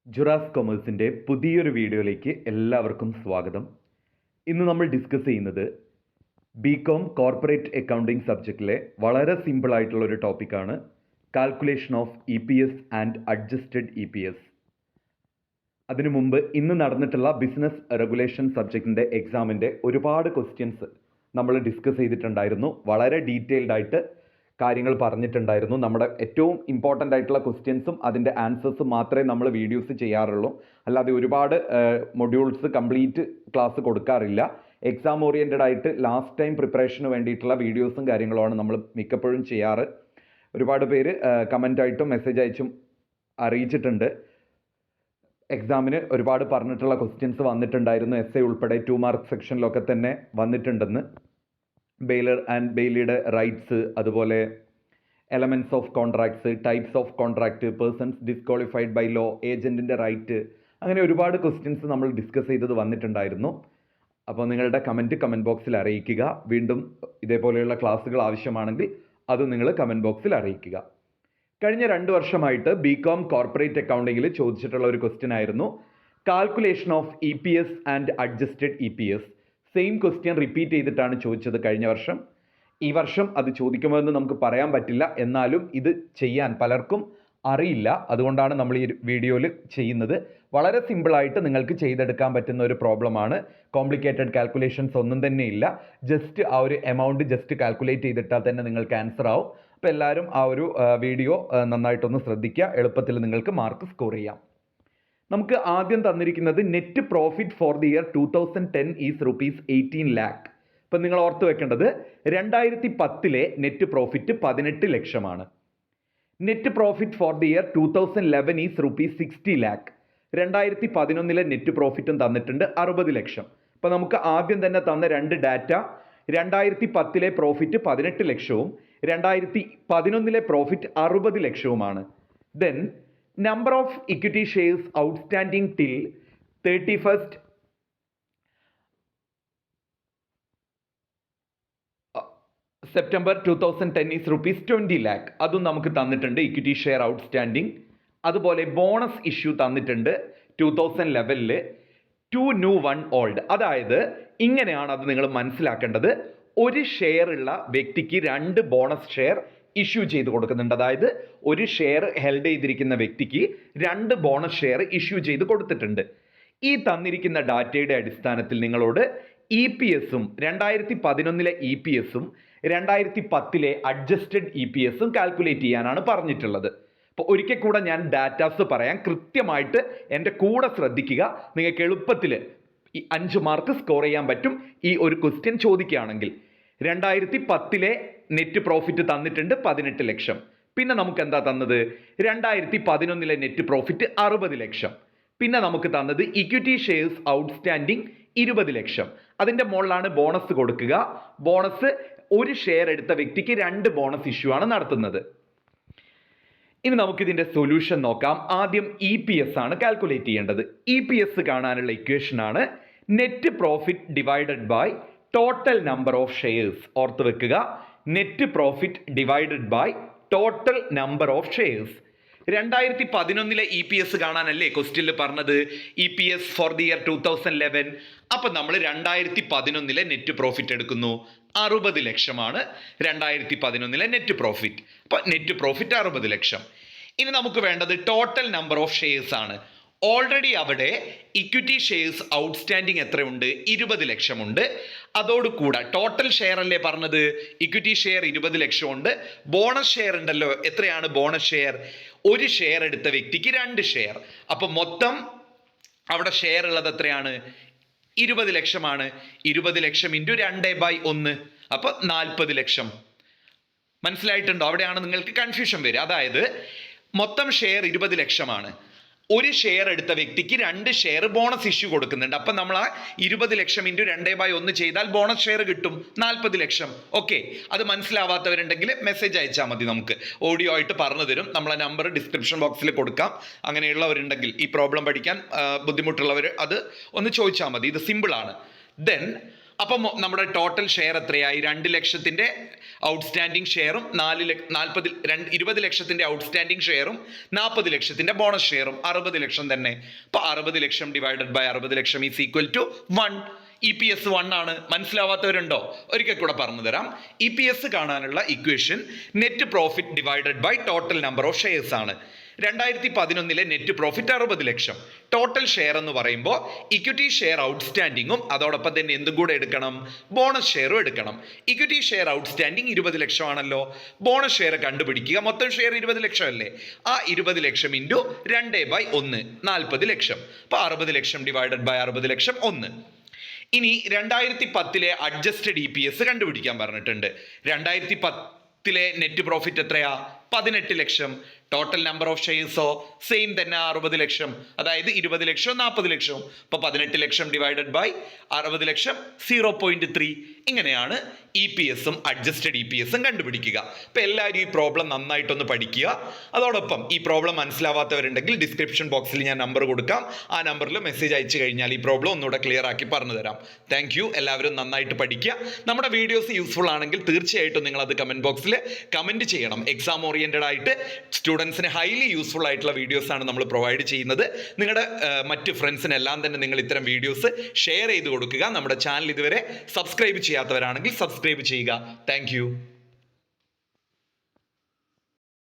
ജുറാസ് കൊമേഴ്സിൻ്റെ പുതിയൊരു വീഡിയോയിലേക്ക് എല്ലാവർക്കും സ്വാഗതം. ഇന്ന് നമ്മൾ ഡിസ്കസ് ചെയ്യുന്നത് ബികോം കോർപ്പറേറ്റ് അക്കൗണ്ടിംഗ് സബ്ജക്റ്റിലെ വളരെ സിമ്പിളായിട്ടുള്ള ഒരു ടോപ്പിക്കാണ് calculation of EPS and adjusted EPS. അതിനു മുമ്പ് ഇന്ന് നടന്നിട്ടുള്ള ബിസിനസ് റെഗുലേഷൻ സബ്ജക്റ്റിൻ്റെ എക്സാമിൻ്റെ ഒരുപാട് ക്വസ്റ്റ്യൻസ് നമ്മൾ ഡിസ്കസ് ചെയ്തിട്ടുണ്ടായിരുന്നു. വളരെ ഡീറ്റെയിൽഡ് ആയിട്ട് കാര്യങ്ങൾ പറഞ്ഞിട്ടുണ്ടായിരുന്നു. നമ്മുടെ ഏറ്റവും ഇമ്പോർട്ടൻ്റ് ആയിട്ടുള്ള ക്വസ്റ്റ്യൻസും അതിൻ്റെ ആൻസേഴ്സും മാത്രമേ നമ്മൾ വീഡിയോസ് ചെയ്യാറുള്ളൂ. അല്ലാതെ ഒരുപാട് മൊഡ്യൂൾസ് കംപ്ലീറ്റ് ക്ലാസ് കൊടുക്കാറില്ല. എക്സാം ഓറിയൻറ്റഡ് ആയിട്ട് ലാസ്റ്റ് ടൈം പ്രിപ്പറേഷന് വേണ്ടിയിട്ടുള്ള വീഡിയോസും കാര്യങ്ങളുമാണ് നമ്മൾ മിക്കപ്പോഴും ചെയ്യാറ്. ഒരുപാട് പേര് കമൻ്റായിട്ടും മെസ്സേജ് അയച്ചും അറിയിച്ചിട്ടുണ്ട്. എക്സാമിന് ഒരുപാട് പറഞ്ഞിട്ടുള്ള ക്വസ്റ്റ്യൻസ് വന്നിട്ടുണ്ടായിരുന്നു. എസ് എ ഉൾപ്പെടെ 2 മാർക്ക് സെക്ഷനിലൊക്കെ തന്നെ വന്നിട്ടുണ്ടെന്ന്. ബെയിലർ ആൻഡ് ബെയിലിയുടെ റൈറ്റ്സ്, അതുപോലെ elements of contracts, types of contract, persons disqualified by law, ഏജൻറ്റിൻ്റെ റൈറ്റ്, അങ്ങനെ ഒരുപാട് ക്വസ്റ്റ്യൻസ് നമ്മൾ ഡിസ്കസ് ചെയ്തത് വന്നിട്ടുണ്ടായിരുന്നു. അപ്പോൾ നിങ്ങളുടെ കമൻറ്റ് ബോക്സിൽ അറിയിക്കുക. വീണ്ടും ഇതേപോലെയുള്ള ക്ലാസ്സുകൾ ആവശ്യമാണെങ്കിൽ അത് നിങ്ങൾ കമൻറ്റ് ബോക്സിൽ അറിയിക്കുക. കഴിഞ്ഞ 2 വർഷമായിട്ട് ബികോം കോർപ്പറേറ്റ് അക്കൗണ്ടിങ്ങിൽ ചോദിച്ചിട്ടുള്ള ഒരു ക്വസ്റ്റ്യൻ ആയിരുന്നു calculation of EPS and adjusted EPS. Same question repeat ചെയ്തിട്ടാണ് ചോദിച്ചത് കഴിഞ്ഞ വർഷം. ഈ വർഷം അത് ചോദിക്കുമെന്ന് നമുക്ക് പറയാൻ പറ്റില്ല. എന്നാലും ഇത് ചെയ്യാൻ പലർക്കും അറിയില്ല. അതുകൊണ്ടാണ് നമ്മൾ ഈ വീഡിയോയിൽ ചെയ്യുന്നത്. വളരെ സിമ്പിളായിട്ട് നിങ്ങൾക്ക് ചെയ്തെടുക്കാൻ പറ്റുന്ന ഒരു പ്രോബ്ലമാണ്. കോംപ്ലിക്കേറ്റഡ് കാൽക്കുലേഷൻസ് ഒന്നും തന്നെ ഇല്ല. ജസ്റ്റ് ആ ഒരു എമൗണ്ട് ജസ്റ്റ് കാൽക്കുലേറ്റ് ചെയ്തിട്ടാൽ തന്നെ നിങ്ങൾക്ക് ആൻസർ ആവും. അപ്പോൾ എല്ലാവരും ആ ഒരു വീഡിയോ നന്നായിട്ടൊന്ന് ശ്രദ്ധിക്കുക. എളുപ്പത്തിൽ നിങ്ങൾക്ക് മാർക്ക് സ്കോർ ചെയ്യാം. നമുക്ക് ആദ്യം തന്നിരിക്കുന്നത് net profit for the year 2010 is ₹18 lakh. ഇപ്പം നിങ്ങൾ ഓർത്ത് വെക്കേണ്ടത് 2010 നെറ്റ് പ്രോഫിറ്റ് 18 ലക്ഷമാണ്. Net profit for the year 2011 is ₹60 lakh. 2011 net പ്രോഫിറ്റും തന്നിട്ടുണ്ട് 60 ലക്ഷം. അപ്പം നമുക്ക് ആദ്യം തന്നെ തന്ന രണ്ട് ഡാറ്റ 2010 പ്രോഫിറ്റ് 18 ലക്ഷവും 2011 പ്രോഫിറ്റ് 60 ലക്ഷവുമാണ്. Then number of equity shares outstanding till 31st September 2010 is ₹20 lakh. അതും നമുക്ക് തന്നിട്ടുണ്ട്, ഇക്വിറ്റി ഷെയർ ഔട്ട്സ്റ്റാൻഡിംഗ്. അതുപോലെ ബോണസ് ഇഷ്യൂ തന്നിട്ടുണ്ട് 2011 2 new 1 old. അതായത് ഇങ്ങനെയാണ് അത് നിങ്ങൾ മനസ്സിലാക്കേണ്ടത്. ഒരു ഷെയർ ഉള്ള വ്യക്തിക്ക് 2 ബോണസ് ഷെയർ ഇഷ്യൂ ചെയ്ത് കൊടുക്കുന്നുണ്ട്. അതായത് ഒരു ഷെയർ ഹെൽഡ് ചെയ്തിരിക്കുന്ന വ്യക്തിക്ക് 2 ബോണസ് ഷെയർ ഇഷ്യൂ ചെയ്ത് കൊടുത്തിട്ടുണ്ട്. ഈ തന്നിരിക്കുന്ന ഡാറ്റയുടെ അടിസ്ഥാനത്തിൽ നിങ്ങളോട് EPS-ഉം 2011 EPS-ഉം 2010 അഡ്ജസ്റ്റഡ് EPS-ഉം കാൽക്കുലേറ്റ് ചെയ്യാനാണ് പറഞ്ഞിട്ടുള്ളത്. അപ്പോൾ ഒരിക്കൽ കൂടെ ഞാൻ ഡാറ്റാസ് പറയാം, കൃത്യമായിട്ട് എൻ്റെ കൂടെ ശ്രദ്ധിക്കുക. നിങ്ങൾക്ക് എളുപ്പത്തിൽ ഈ 5 മാർക്ക് സ്കോർ ചെയ്യാൻ പറ്റും ഈ ഒരു ക്വസ്റ്റ്യൻ ചോദിക്കുകയാണെങ്കിൽ. 2010 നെറ്റ് പ്രോഫിറ്റ് തന്നിട്ടുണ്ട് 18 ലക്ഷം. പിന്നെ നമുക്ക് എന്താ തന്നത്? 2011 നെറ്റ് പ്രോഫിറ്റ് 60 ലക്ഷം. പിന്നെ നമുക്ക് തന്നത് ഇക്വിറ്റി ഷെയർസ് ഔട്ട്സ്റ്റാൻഡിംഗ് 20 ലക്ഷം. അതിൻ്റെ മുകളിലാണ് ബോണസ് കൊടുക്കുക. ബോണസ് ഒരു ഷെയർ എടുത്ത വ്യക്തിക്ക് 2 ബോണസ് ഇഷ്യൂ ആണ് നടത്തുന്നത്. ഇനി നമുക്കിതിൻ്റെ സൊല്യൂഷൻ നോക്കാം. ആദ്യം EPS ആണ് കാൽക്കുലേറ്റ് ചെയ്യേണ്ടത്. EPS കാണാനുള്ള ഇക്വേഷൻ ആണ് net profit divided by total number of shares. ഓർത്ത് വെക്കുക, net profit divided by total number of shares. 2011 EPS കാണാനല്ലേ ക്വസ്റ്റ്യനിൽ പറഞ്ഞത് EPS ഫോർ ദി ഇയർ 2011. അപ്പം നമ്മൾ 2011 നെറ്റ് പ്രോഫിറ്റ് എടുക്കുന്നു. 60 ലക്ഷമാണ് 2011 നെറ്റ് പ്രോഫിറ്റ്. അപ്പം നെറ്റ് പ്രോഫിറ്റ് 60 ലക്ഷം. ഇനി നമുക്ക് വേണ്ടത് ടോട്ടൽ നമ്പർ ഓഫ് ഷെയർസ് ആണ്. ഓൾറെഡി അവിടെ ഇക്വിറ്റി ഷെയർസ് ഔട്ട്സ്റ്റാൻഡിംഗ് എത്രയുണ്ട്? 20 ലക്ഷമുണ്ട്. അതോടുകൂടെ ടോട്ടൽ ഷെയർ അല്ലേ പറഞ്ഞത്, ഇക്വിറ്റി ഷെയർ 20 ലക്ഷമുണ്ട്. ബോണസ് ഷെയർ ഉണ്ടല്ലോ. എത്രയാണ് ബോണസ് ഷെയർ? ഒരു ഷെയർ എടുത്ത വ്യക്തിക്ക് 2 ഷെയർ. അപ്പം മൊത്തം അവിടെ ഷെയർ ഉള്ളത് എത്രയാണ്? 20 ലക്ഷമാണ്. 20 ലക്ഷം ഇൻറ്റു 2/1, അപ്പോൾ 40 ലക്ഷം. മനസ്സിലായിട്ടുണ്ടോ? അവിടെയാണ് നിങ്ങൾക്ക് കൺഫ്യൂഷൻ വരിക. അതായത് മൊത്തം ഷെയർ 20 ലക്ഷമാണ്. ഒരു ഷെയർ എടുത്ത വ്യക്തിക്ക് 2 ഷെയർ ബോണസ് ഇഷ്യൂ കൊടുക്കുന്നുണ്ട്. അപ്പം നമ്മൾ ആ 20 ലക്ഷം ഇൻറ്റു 2/1 ചെയ്താൽ ബോണസ് ഷെയർ കിട്ടും 40 ലക്ഷം. ഓക്കെ, അത് മനസ്സിലാവാത്തവരുണ്ടെങ്കിൽ മെസ്സേജ് അയച്ചാൽ മതി. നമുക്ക് ഓഡിയോ ആയിട്ട് പറഞ്ഞു തരും. നമ്മളെ നമ്പർ ഡിസ്ക്രിപ്ഷൻ ബോക്സിൽ കൊടുക്കാം. അങ്ങനെയുള്ളവരുണ്ടെങ്കിൽ, ഈ പ്രോബ്ലം പഠിക്കാൻ ബുദ്ധിമുട്ടുള്ളവർ അത് ഒന്ന് ചോദിച്ചാൽ മതി. ഇത് സിമ്പിളാണ്. ദെൻ അപ്പം നമ്മുടെ ടോട്ടൽ ഷെയർ എത്രയായി? 2 ലക്ഷത്തിൻ്റെ ഔട്ട്സ്റ്റാൻഡിങ് ഷെയറും 20 ലക്ഷത്തിൻ്റെ ഔട്ട്സ്റ്റാൻഡിങ് ഷെയറും 40 ലക്ഷത്തിൻ്റെ ബോണസ് ഷെയറും 60 ലക്ഷം തന്നെ. അപ്പോൾ 60 lakh divided by 60 lakh is equal to 1. EPS 1 ആണ്. മനസ്സിലാവാത്തവരുണ്ടോ? ഒരിക്കൽ കൂടെ പറഞ്ഞു തരാം. EPS കാണാനുള്ള equation net profit divided by total number of shares ആണ്. 2011 നെറ്റ് പ്രോഫിറ്റ് 60 ലക്ഷം. ടോട്ടൽ ഷെയർ എന്ന് പറയുമ്പോൾ ഇക്വിറ്റി ഷെയർ ഔട്ട്സ്റ്റാൻഡിങ്ങും അതോടൊപ്പം തന്നെ എന്തും കൂടെ എടുക്കണം? ബോണസ് ഷെയറും എടുക്കണം. ഇക്വിറ്റി ഷെയർ ഔട്ട്സ്റ്റാൻഡിങ് 20 ലക്ഷം ആണല്ലോ. ബോണസ് ഷെയർ കണ്ടുപിടിക്കുക. മൊത്തം ഷെയർ 20 ലക്ഷം അല്ലേ? ആ 20 ലക്ഷം ഇൻറ്റു 2/1 40 ലക്ഷം. അപ്പോൾ 60 ലക്ഷം ഡിവൈഡഡ് ബൈ 60 ലക്ഷം 1. ഇനി 2010 അഡ്ജസ്റ്റഡ് EPS കണ്ടുപിടിക്കാൻ പറഞ്ഞിട്ടുണ്ട്. 2010 നെറ്റ് പ്രോഫിറ്റ് എത്രയാ? 18 ലക്ഷം. ടോട്ടൽ നമ്പർ ഓഫ് ഷെയർസോ സെയിം തന്നെ 60 ലക്ഷം. അതായത് 20 ലക്ഷം 40 ലക്ഷം. അപ്പോൾ 18 ലക്ഷം ഡിവൈഡഡ് ബൈ 60 ലക്ഷം 0.3. ഇങ്ങനെയാണ് EPSും അഡ്ജസ്റ്റഡ് EPSും കണ്ടുപിടിക്കുക. അപ്പോൾ എല്ലാവരും ഈ പ്രോബ്ലം നന്നായിട്ടൊന്ന് പഠിക്കുക. അതോടൊപ്പം ഈ പ്രോബ്ലം മനസ്സിലാവാത്തവരുണ്ടെങ്കിൽ ഡിസ്ക്രിപ്ഷൻ ബോക്സിൽ ഞാൻ നമ്പർ കൊടുക്കാം. ആ നമ്പറിൽ മെസ്സേജ് അയച്ചു കഴിഞ്ഞാൽ ഈ പ്രോബ്ലം ഒന്നുകൂടെ ക്ലിയർ ആക്കി പറഞ്ഞു തരാം. Thank you. എല്ലാവരും നന്നായിട്ട് പഠിക്കുക. നമ്മുടെ വീഡിയോസ് യൂസ്ഫുൾ ആണെങ്കിൽ തീർച്ചയായിട്ടും നിങ്ങളത് കമൻറ്റ് ബോക്സിൽ കമൻറ്റ് ചെയ്യണം. എക്സാം ഓറിയൻറ്റഡ് ആയിട്ട് സ്റ്റുഡൻസിന് ഹൈലി യൂസ്ഫുൾ ആയിട്ടുള്ള വീഡിയോസാണ് നമ്മൾ പ്രൊവൈഡ് ചെയ്യുന്നത്. നിങ്ങളുടെ മറ്റ് ഫ്രണ്ട്സിനെല്ലാം തന്നെ നിങ്ങൾ ഇത്തരം വീഡിയോസ് ഷെയർ ചെയ്ത് കൊടുക്കുക. നമ്മുടെ ചാനൽ ഇതുവരെ സബ്സ്ക്രൈബ് ചെയ്യാത്തവരാണെങ്കിൽ സബ്സ്ക്രൈബ് ചെയ്യുക. താങ്ക്